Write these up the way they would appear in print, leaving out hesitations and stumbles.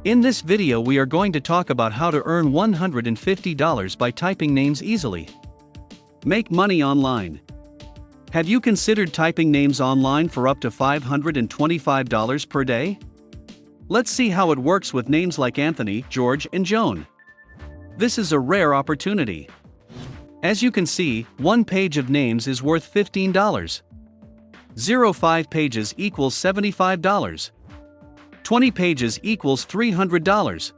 In this video we are going to talk about how to earn $150 by typing names easily. Make money online. Have you considered typing names online for up to $525 per day? Let's see how it works with names like Anthony, George, and Joan. This is a rare opportunity. As you can see, one page of names is worth $15. 05 pages equals $75. 20 pages equals $300.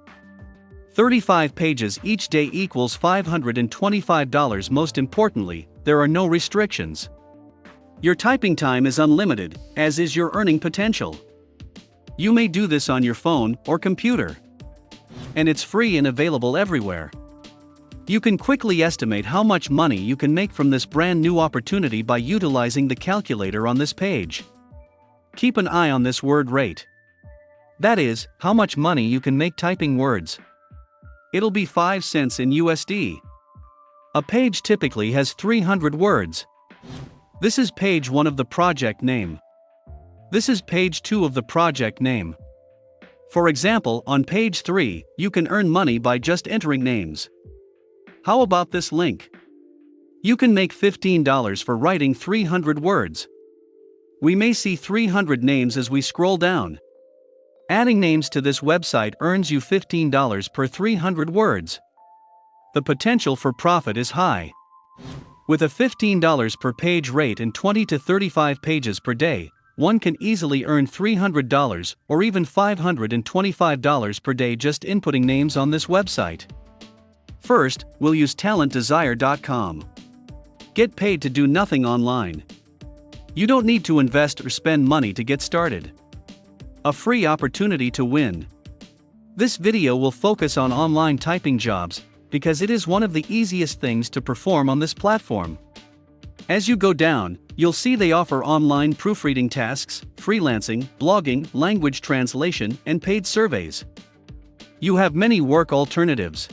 35 pages each day equals $525. Most importantly, there are no restrictions. Your typing time is unlimited, as is your earning potential. You may do this on your phone or computer. And it's free and available everywhere. You can quickly estimate how much money you can make from this brand new opportunity by utilizing the calculator on this page. Keep an eye on this word rate. That is, how much money you can make typing words. It'll be 5 cents in USD. A page typically has 300 words. This is page 1 of the project name. This is page 2 of the project name. For example, on page 3, you can earn money by just entering names. How about this link? You can make $15 for writing 300 words. We may see 300 names as we scroll down. Adding names to this website earns you $15 per 300 words. The potential for profit is high. With a $15 per page rate and 20 to 35 pages per day, one can easily earn $300 or even $525 per day just inputting names on this website. First, we'll use talentdesire.com. Get paid to do nothing online. You don't need to invest or spend money to get started. A free opportunity to win. This video will focus on online typing jobs, because it is one of the easiest things to perform on this platform. As you go down, you'll see they offer online proofreading tasks, freelancing, blogging, language translation, and paid surveys. You have many work alternatives.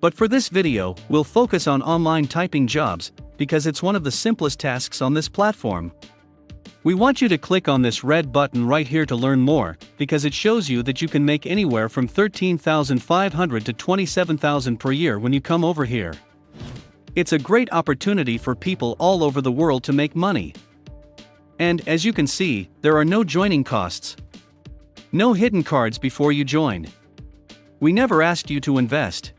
But for this video, we'll focus on online typing jobs, because it's one of the simplest tasks on this platform. We want you to click on this red button right here to learn more, because it shows you that you can make anywhere from $13,500 to $27,000 per year when you come over here. It's a great opportunity for people all over the world to make money. And as you can see, there are no joining costs. No hidden cards before you join. We never asked you to invest.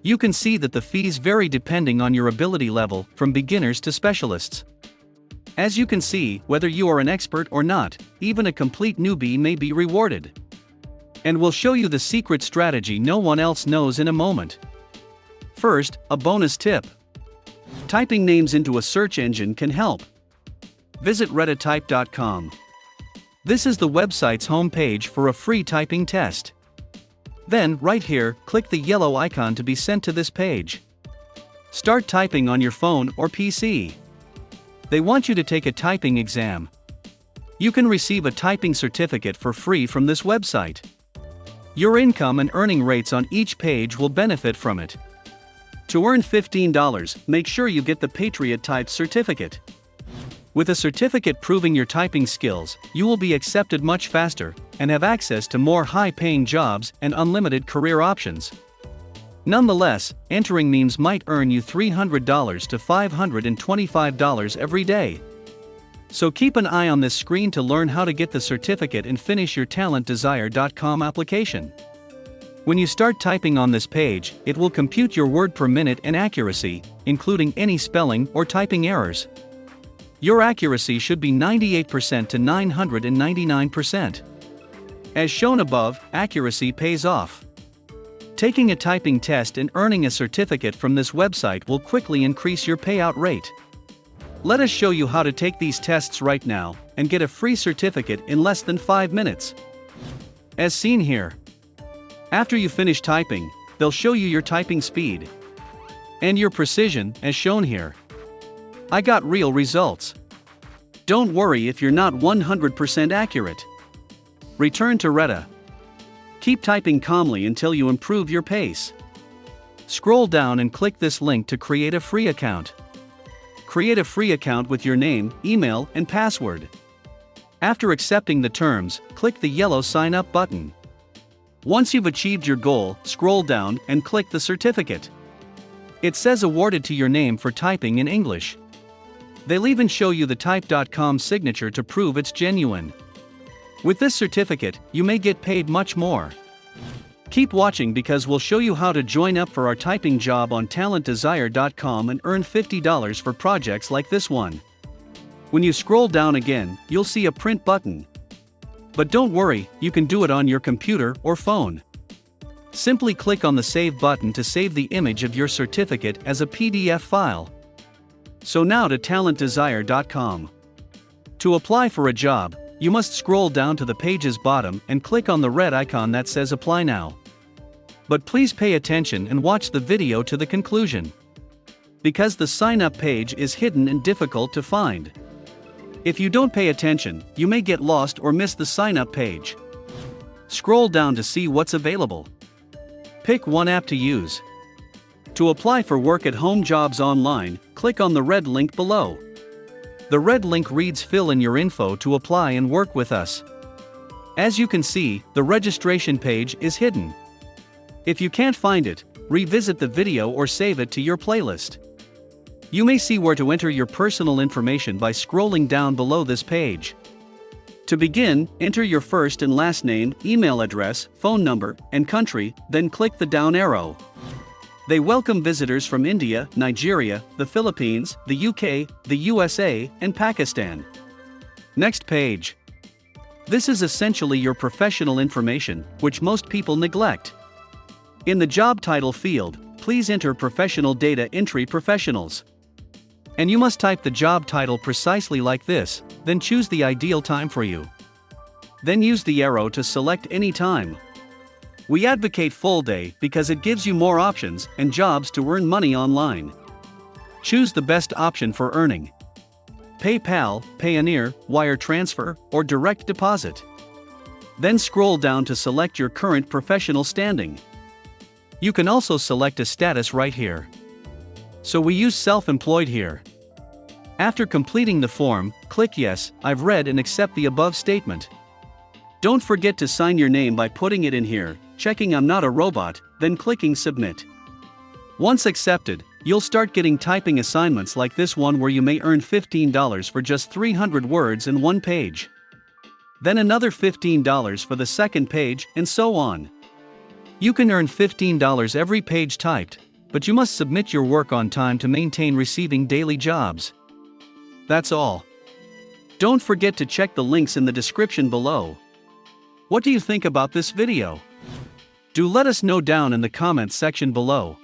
You can see that the fees vary depending on your ability level, from beginners to specialists. As you can see, whether you are an expert or not, even a complete newbie may be rewarded. And we'll show you the secret strategy no one else knows in a moment. First, a bonus tip. Typing names into a search engine can help. Visit retatype.com. This is the website's homepage for a free typing test. Then, right here, click the yellow icon to be sent to this page. Start typing on your phone or PC. They want you to take a typing exam. You can receive a typing certificate for free from this website. Your income and earning rates on each page will benefit from it. To earn $15, make sure you get the Patriot Type certificate. With a certificate proving your typing skills, you will be accepted much faster and have access to more high-paying jobs and unlimited career options. Nonetheless, entering names might earn you $300 to $525 every day. So keep an eye on this screen to learn how to get the certificate and finish your talentdesire.com application. When you start typing on this page, it will compute your word per minute and accuracy, including any spelling or typing errors. Your accuracy should be 98% to 999%. As shown above, accuracy pays off. Taking a typing test and earning a certificate from this website will quickly increase your payout rate. Let us show you how to take these tests right now and get a free certificate in less than 5 minutes. As seen here. After you finish typing, they'll show you your typing speed and your precision, as shown here. I got real results. Don't worry if you're not 100% accurate. Return to Reta. Keep typing calmly until you improve your pace. Scroll down and click this link to create a free account. Create a free account with your name, email, and password. After accepting the terms, click the yellow Sign Up button. Once you've achieved your goal, scroll down and click the certificate. It says awarded to your name for typing in English. They'll even show you the Type.com signature to prove it's genuine. With this certificate, you may get paid much more. Keep watching because we'll show you how to join up for our typing job on TalentDesire.com and earn $50 for projects like this one. When you scroll down again, you'll see a print button. But don't worry, you can do it on your computer or phone. Simply click on the Save button to save the image of your certificate as a PDF file. So now to TalentDesire.com. To apply for a job, you must scroll down to the page's bottom and click on the red icon that says Apply Now. But please pay attention and watch the video to the conclusion, because the sign-up page is hidden and difficult to find. If you don't pay attention, you may get lost or miss the sign-up page. Scroll down to see what's available. Pick one app to use. To apply for work at home jobs online, click on the red link below. The red link reads Fill in your info to apply and work with us. As you can see, the registration page is hidden. If you can't find it, revisit the video or save it to your playlist. You may see where to enter your personal information by scrolling down below this page. To begin, enter your first and last name, email address, phone number, and country, then click the down arrow. They welcome visitors from India, Nigeria, the Philippines, the UK, the USA, and Pakistan. Next page. This is essentially your professional information, which most people neglect. In the job title field, please enter Professional Data Entry Professionals. And you must type the job title precisely like this, then choose the ideal time for you. Then use the arrow to select any time. We advocate full day because it gives you more options and jobs to earn money online. Choose the best option for earning: PayPal, Payoneer, wire transfer, or direct deposit. Then scroll down to select your current professional standing. You can also select a status right here. So we use self-employed here. After completing the form, click Yes, I've read and accept the above statement. Don't forget to sign your name by putting it in here, checking I'm not a robot, then clicking Submit. Once accepted, you'll start getting typing assignments like this one where you may earn $15 for just 300 words in one page. Then another $15 for the second page, and so on. You can earn $15 every page typed, but you must submit your work on time to maintain receiving daily jobs. That's all. Don't forget to check the links in the description below. What do you think about this video? Do let us know down in the comments section below.